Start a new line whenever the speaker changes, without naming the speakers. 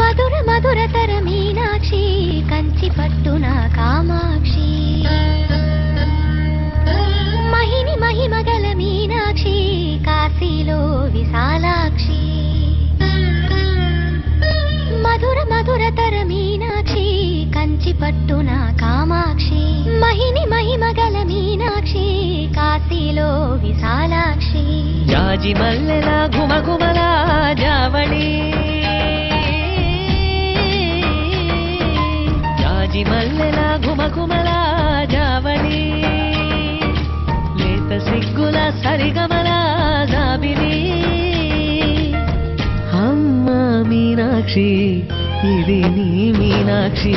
మధుర మధురతర మీనాక్షి కంచి పట్టున కామాక్షి మహిని మహిమగల మీనాక్షి కాశీలో విశాలాక్షి మధుర మధురతర మీనాక్షి కంచి పట్టున కామాక్షి మహిని మహిమగల మీనాక్షి కాశీలో విశాలాక్షి
జాజి మల్లెల ఘుమఘుమల జావళి జాజి మల్లెల ఘుమఘుమల జావళి లేత సిగ్గుల సరిగమల జాబిలి అమ్మ మీనాక్షి ఇది నీ మీనాక్షి